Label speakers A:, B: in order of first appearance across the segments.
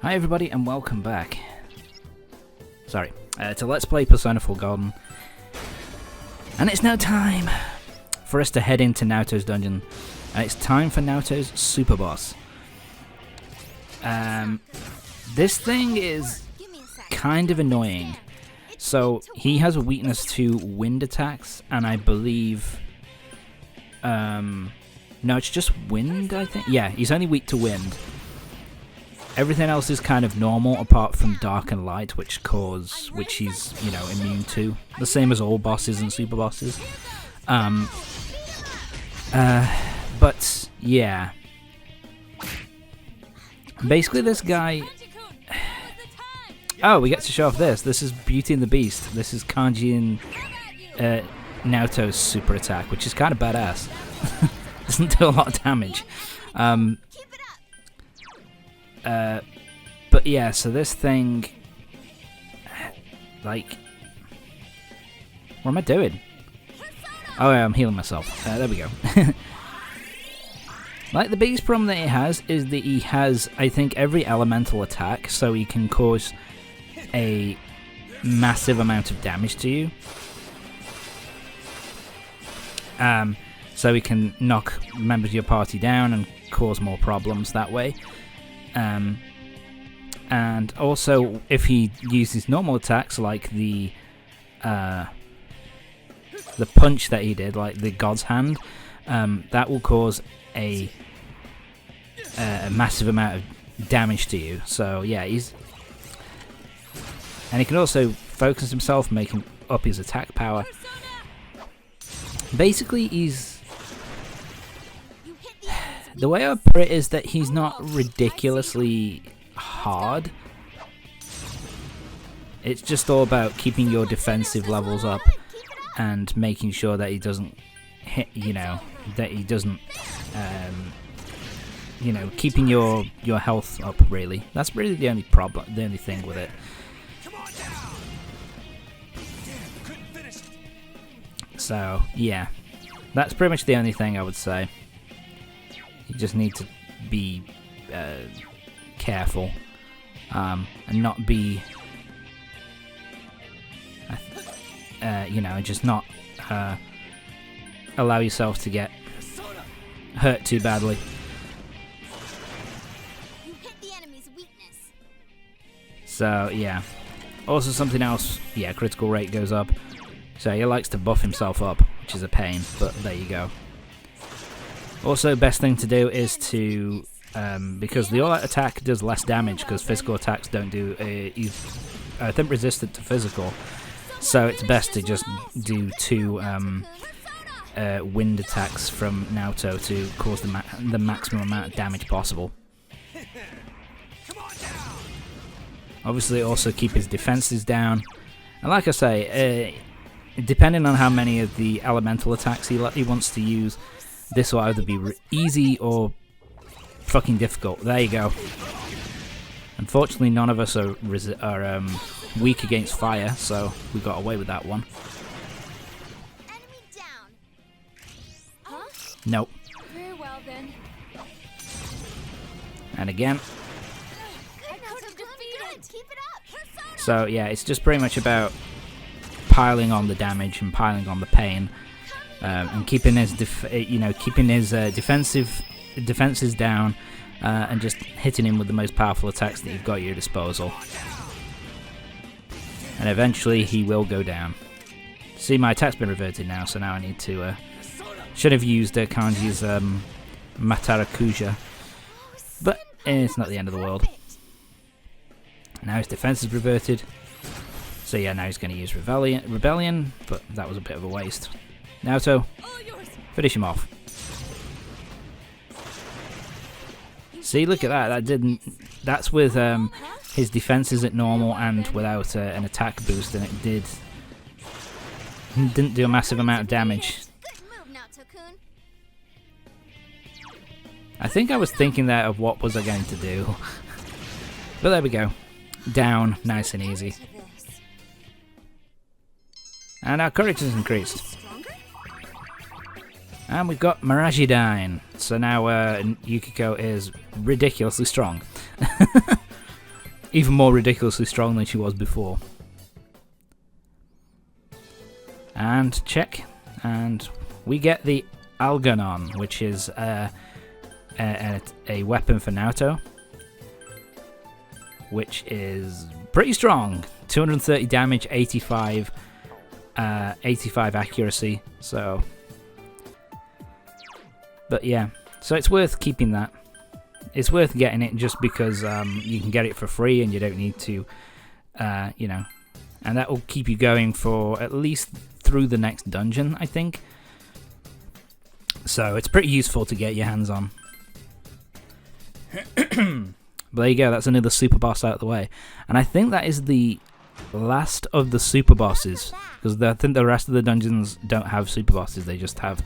A: Hi everybody and welcome back. To Let's Play Persona 4 Golden. And it's now time for us to head into Naoto's dungeon. And it's time for Naoto's super boss. This thing is kind of annoying. So he has a weakness to wind attacks, and I believe no, it's just wind, I think. Yeah, he's only weak to wind. Everything else is kind of normal, apart from dark and light, which he's, you know, immune to. The same as all bosses and super bosses. But yeah. Basically, this guy. Oh, we get to show off this. This is Beauty and the Beast. This is Kanji and Naoto's super attack, which is kind of badass. Doesn't do a lot of damage. But yeah, so this thing, like, what am I doing? Oh, yeah, I'm healing myself. There we go. Like, the biggest problem that he has is that he has, I think, every elemental attack, so he can cause a massive amount of damage to you. So he can knock members of your party down and cause more problems that way. And also, if he uses normal attacks like the punch that he did, like the God's Hand, that will cause a massive amount of damage to you. So yeah, and he can also focus himself, making up his attack power. Basically, the way I put it is that he's not ridiculously hard. It's just all about keeping your defensive levels up and making sure that he doesn't hit, keeping your health up, really. That's really the only problem, the only thing with it. So, yeah. That's pretty much the only thing I would say. You just need to be careful and not be, just not allow yourself to get hurt too badly. So yeah. Also something else, yeah, critical rate goes up. So he likes to buff himself up, which is a pain, but there you go. Also, best thing to do is to, because the all-out attack does less damage, because physical attacks don't do, I think, resistant to physical. So it's best to just do 2 wind attacks from Naoto to cause the maximum amount of damage possible. Obviously, also keep his defenses down. And like I say, depending on how many of the elemental attacks he wants to use, this will either be easy or fucking difficult. There you go. Unfortunately, none of us are weak against fire, so we got away with that one. Nope.
B: Very well, then.
A: And again. So yeah, it's just pretty much about piling on the damage and piling on the pain, and keeping his defenses down, and just hitting him with the most powerful attacks that you've got at your disposal. And eventually he will go down. See, my attack's been reverted now, so now I need to should have used Kanji's Matarakuja, but it's not the end of the world. Now his defense is reverted. So yeah, now he's going to use Rebellion, but that was a bit of a waste. Naoto, finish him off. See, look at that. That's with his defenses at normal and without an attack boost, and it didn't do a massive amount of damage. I think I was thinking there of what was I going to do. But there we go. Down, nice and easy. And our courage has increased. And we've got Miragidine. So now Yukiko is ridiculously strong. even more ridiculously strong than she was before. And check, and we get the Algernon, which is a weapon for Naoto, which is pretty strong. 230 damage, 85 accuracy. So, but yeah, so it's worth keeping that. It's worth getting it just because you can get it for free and you don't need to, you know, and that will keep you going for at least through the next dungeon, I think. So it's pretty useful to get your hands on. But there you go, that's another super boss out of the way. And I think that is the last of the super bosses, because I think the rest of the dungeons don't have super bosses. They just have,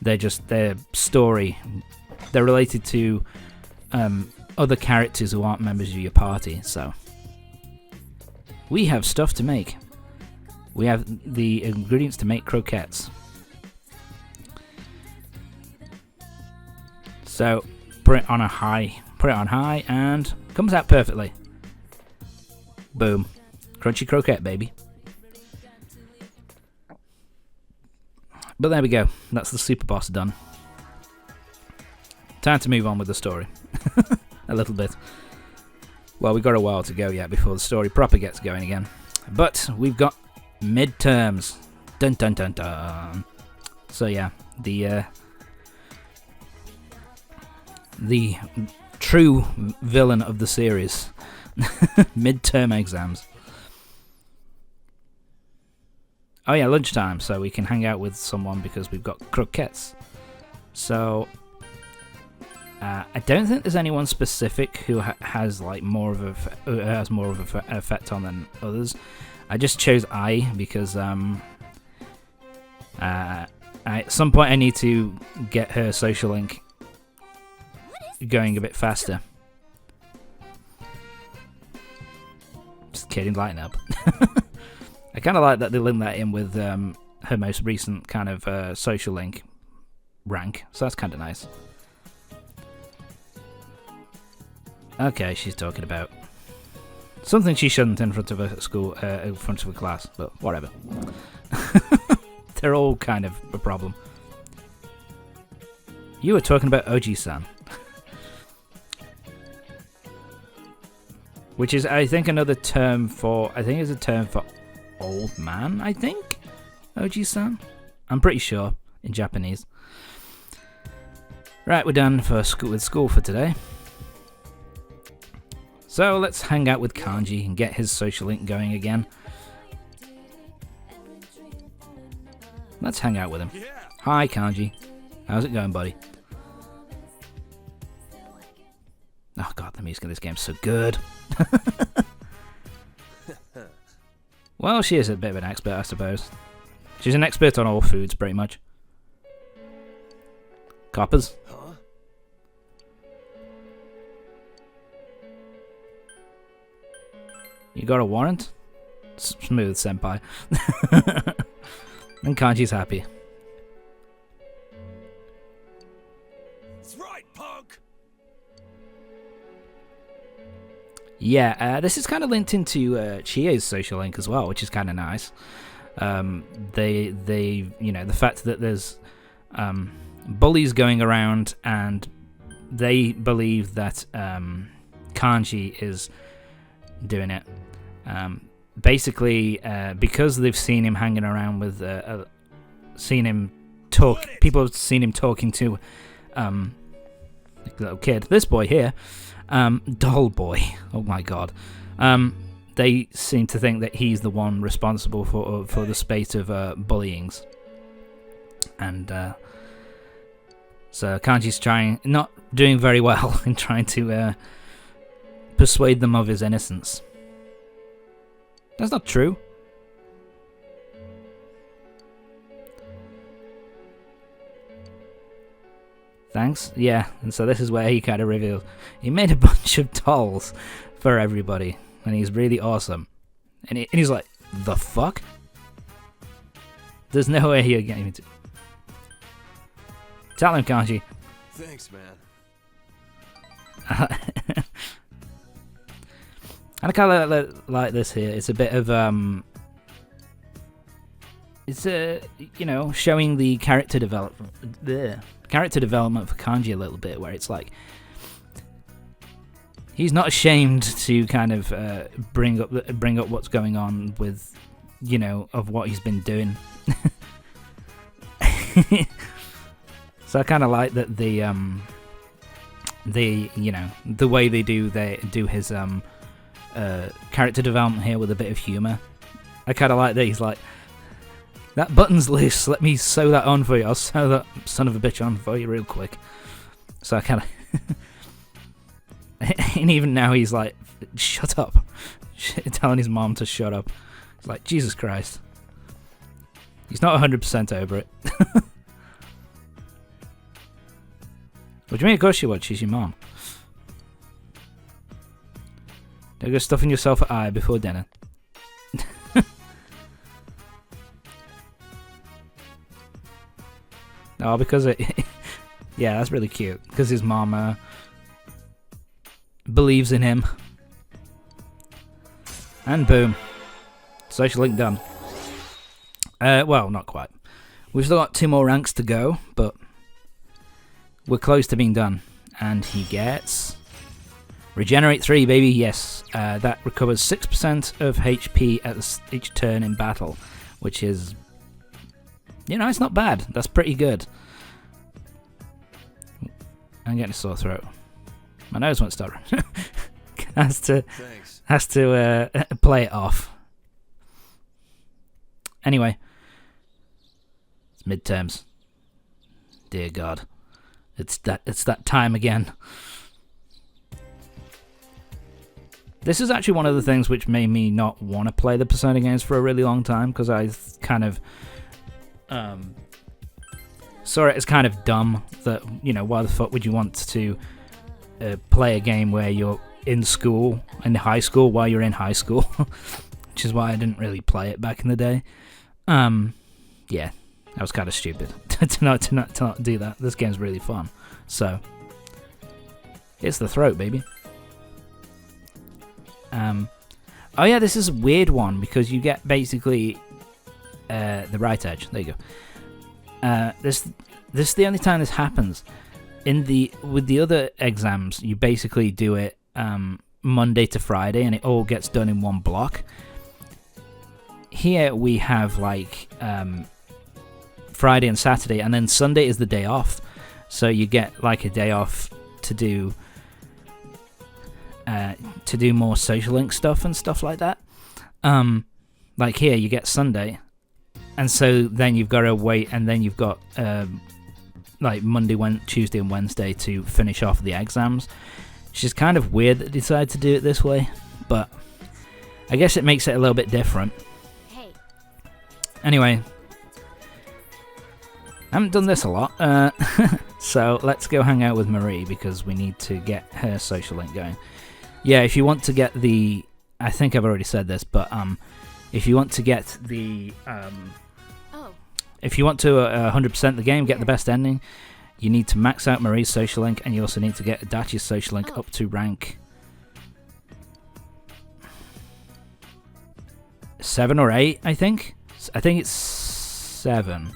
A: their story. They're related to other characters who aren't members of your party. So we have stuff to make. We have the ingredients to make croquettes. So put it on a high. Put it on high and comes out perfectly. Boom. Crunchy croquette, baby. But there we go. That's the super boss done. Time to move on with the story. A little bit. Well, we've got a while to go yet before the story proper gets going again. But we've got midterms. Dun dun dun dun. So yeah, the true villain of the series. Midterm exams. Oh yeah, lunchtime, so we can hang out with someone because we've got croquettes. So I don't think there's anyone specific who has like more of a effect on than others. I just chose I because at some point I need to get her social link going a bit faster. Just kidding, lighten up. I kind of like that they link that in with her most recent kind of social link rank, so that's kind of nice. Okay, she's talking about something she shouldn't in front of a school, in front of a class, but whatever. They're all kind of a problem. You were talking about Oji-san. Which is, I think, another term for, I think it's a term for old man, I think? Oji-san? I'm pretty sure, in Japanese. Right, we're done with school for today. So let's hang out with Kanji and get his social link going again. Let's hang out with him. Hi, Kanji. How's it going, buddy? Oh god, the music in this game's so good. Well, she is a bit of an expert, I suppose. She's an expert on all foods, pretty much. Coppers?
B: Huh?
A: You got a warrant? Smooth, senpai. And Kanji's happy.
B: That's right, punk.
A: Yeah, this is kind of linked into Chie's social link as well, which is kind of nice. They, you know, the fact that there's bullies going around, and they believe that Kanji is doing it. Basically, because they've seen him hanging around with, seen him talk. People have seen him talking to the little kid. This boy here. Doll boy. Oh my god. They seem to think that he's the one responsible for the spate of bullyings. And so Kanji's not doing very well in trying to persuade them of his innocence. That's not true. Thanks. Yeah, and so this is where he kind of reveals he made a bunch of dolls for everybody, and he's really awesome. And he's like, the fuck? There's no way you're getting me to. Tell him, Kanji.
B: Thanks, man.
A: And I kind of like this here. It's a bit of it's showing the character development for Kanji a little bit, where it's like he's not ashamed to kind of bring up what's going on with, of what he's been doing. So I kind of like that the way they do his character development here with a bit of humor. I kind of like that he's like, that button's loose, let me sew that on for you. I'll sew that son of a bitch on for you real quick. So I kind of... and even now he's like, shut up. Telling his mom to shut up. It's like, Jesus Christ. He's not 100% over it. What do you mean? Of course she would. She's your mom. Don't go stuffing yourself at eye before dinner. Oh, because it... yeah, that's really cute. Because his mom believes in him. And boom. Social link done. Well, not quite. We've still got 2 more ranks to go, but we're close to being done. And he gets... Regenerate 3, baby, yes. That recovers 6% of HP at each turn in battle, which is... it's not bad. That's pretty good. I'm getting a sore throat. My nose won't stop. has to play it off. Anyway, it's midterms. Dear God, it's that time again. This is actually one of the things which made me not want to play the Persona games for a really long time, because I kind of saw it as kind of dumb that, why the fuck would you want to play a game where you're in school, in high school, while you're in high school, which is why I didn't really play it back in the day. Yeah, that was kind of stupid to not do that. This game's really fun, so it's the throat, baby. Oh yeah, this is a weird one because you get basically the right edge. There you go. This is the only time this happens. With the other exams, you basically do it Monday to Friday, and it all gets done in one block. Here we have like Friday and Saturday, and then Sunday is the day off. So you get like a day off to do more social link stuff and stuff like that. Like here, you get Sunday, and so then you've got to wait, and then you've got like Monday, Tuesday, and Wednesday to finish off the exams. Which is kind of weird that they decided to do it this way, but I guess it makes it a little bit different. Hey. Anyway, I haven't done this a lot, so let's go hang out with Marie because we need to get her social link going. Yeah, if you want to get the... I think I've already said this, but if you want to get the... If you want to 100% the game, get the best ending, you need to max out Marie's social link, and you also need to get Adachi's social link up to rank 7 or 8, I think. I think it's 7.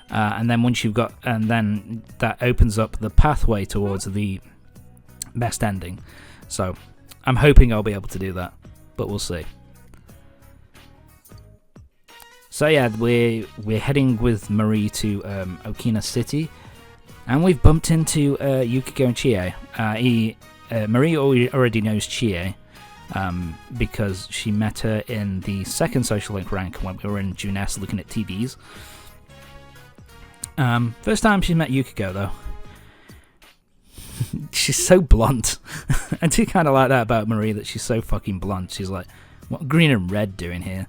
A: And then once you've got... And then that opens up the pathway towards the best ending. So... I'm hoping I'll be able to do that, but we'll see. So yeah, we're heading with Marie to Okina City, and we've bumped into Yukiko and Chie. Marie already knows Chie because she met her in the second social link rank when we were in Junes looking at TVs. First time she's met Yukiko though. She's so blunt. I do kind of like that about Marie, that she's so fucking blunt. She's like, what green and red doing here?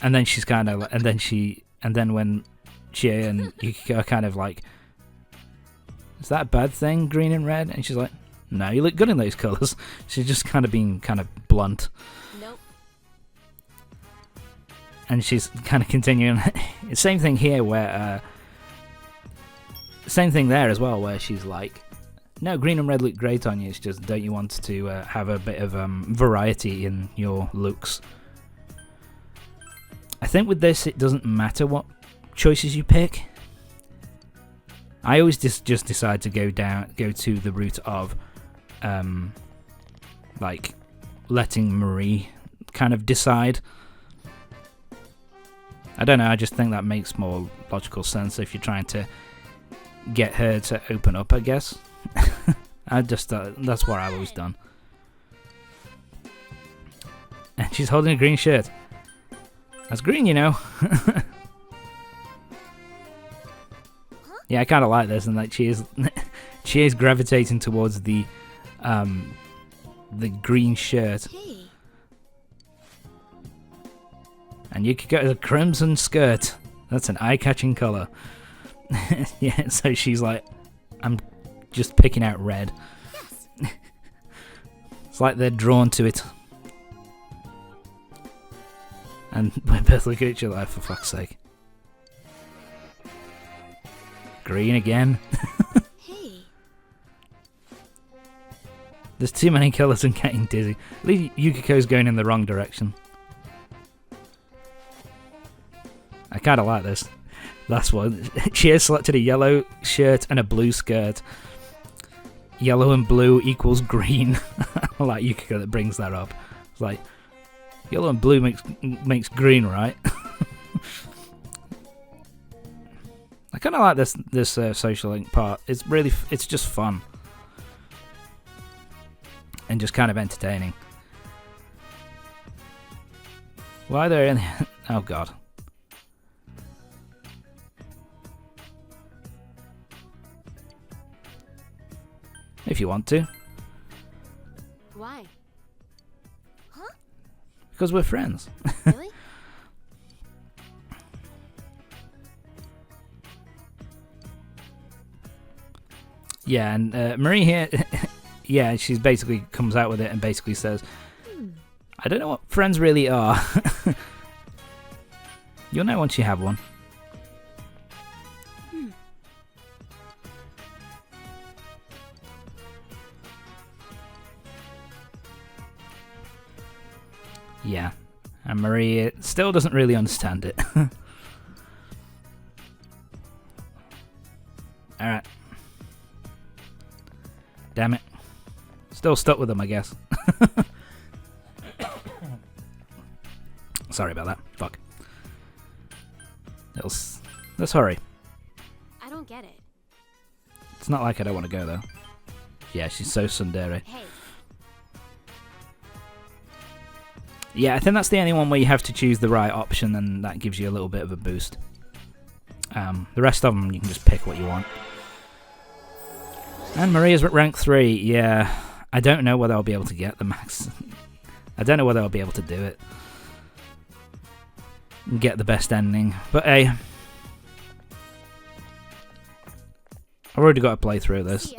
A: And then she's kind of like, and then when Chie and Yukiko are kind of like, is that a bad thing, green and red? And she's like, no, you look good in those colours. She's just kind of being kind of blunt. Nope. And she's kind of continuing. Same thing here where... same thing there as well, where she's like, No, green and red look great on you. It's just, don't you want to have a bit of variety in your looks? I think with this, it doesn't matter what choices you pick. I always just decide to go to the route of, like, letting Marie kind of decide. I don't know. I just think that makes more logical sense if you're trying to get her to open up, I guess. That's what I've always done. And she's holding a green shirt. That's green, you know. Yeah, I kind of like this, and like she is gravitating towards the green shirt. And Yukiko has a crimson skirt. That's an eye-catching color. Yeah, so she's like, I'm just picking out red. Yes. It's like they're drawn to it. And we're both looking at each other like, for fuck's sake. Green again.
C: Hey.
A: There's too many colours and getting dizzy. At least Yukiko's going in the wrong direction. I kind of like this. Last one. She has selected a yellow shirt and a blue skirt. Yellow and blue equals green. I like Yukiko that brings that up. It's like, yellow and blue makes green, right? I kind of like this social link part. It's just fun. And just kind of entertaining. Why are there any... Oh, God. If you want to.
C: Why? Huh?
A: Because we're friends.
C: Really?
A: Yeah, and Marie here, yeah, she's basically comes out with it and basically says, I don't know what friends really are. You'll know once you have one. Yeah, and Marie still doesn't really understand it. Alright. Damn it. Still stuck with them, I guess. Sorry about that. Fuck. Let's hurry.
C: I don't get it.
A: It's not like I don't want to go, though. Yeah, she's so tsundere.
C: Hey.
A: Yeah, I think that's the only one where you have to choose the right option, and that gives you a little bit of a boost. The rest of them, you can just pick what you want. And Maria's at rank 3. Yeah, I don't know whether I'll be able to get the max. I don't know whether I'll be able to do it. Get the best ending. But hey, I've already got to play through this.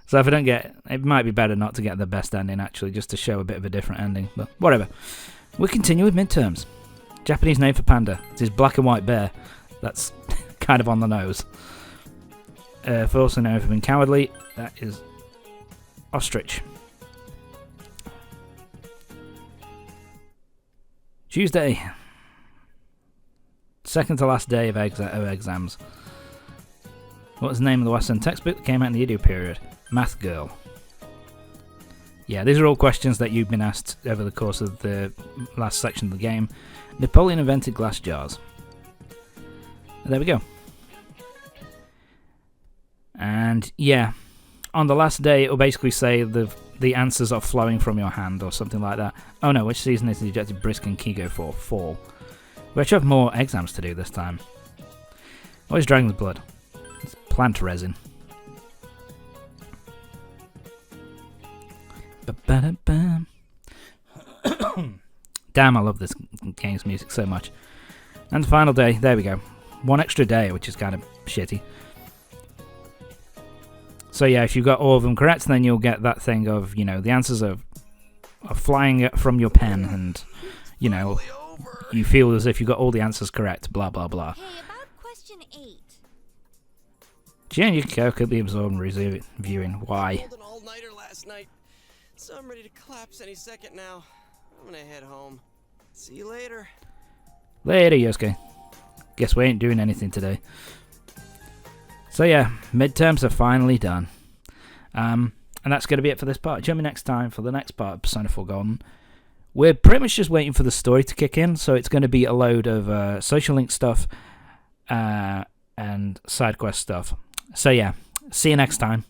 A: So if I don't get... It might be better not to get the best ending, actually, just to show a bit of a different ending. But whatever. We'll continue with midterms. Japanese name for panda. It is black and white bear. That's kind of on the nose. For also known for being cowardly, that is ostrich. Tuesday. Second to last day of exams. What was the name of the Western textbook that came out in the Edo period? Math Girl. Yeah, these are all questions that you've been asked over the course of the last section of the game. Napoleon invented glass jars. There we go. And yeah, on the last day, it will basically say the answers are flowing from your hand or something like that. Oh no, which season is the ejected Brisk and Kigo for? Fall. We actually have more exams to do this time. What is Dragon's Blood? It's plant resin. Damn, I love this game's music so much. And the final day, there we go. One extra day, which is kind of shitty. So yeah, if you've got all of them correct, then you'll get that thing of, you know, the answers are flying from your pen, and, you know, you feel as if you got all the answers correct, blah, blah, blah.
C: Hey, about question 8.
A: Jen, you can quickly absorb and resume viewing. Why?
D: Pulled an all-nighter last night, so I'm ready to collapse any second now. I'm gonna head home. See you later.
A: Later, Yosuke. Guess we ain't doing anything today. So yeah, midterms are finally done. And that's going to be it for this part. Join me next time for the next part of Persona 4 Golden. We're pretty much just waiting for the story to kick in, so it's going to be a load of social link stuff and side quest stuff. So yeah, see you next time.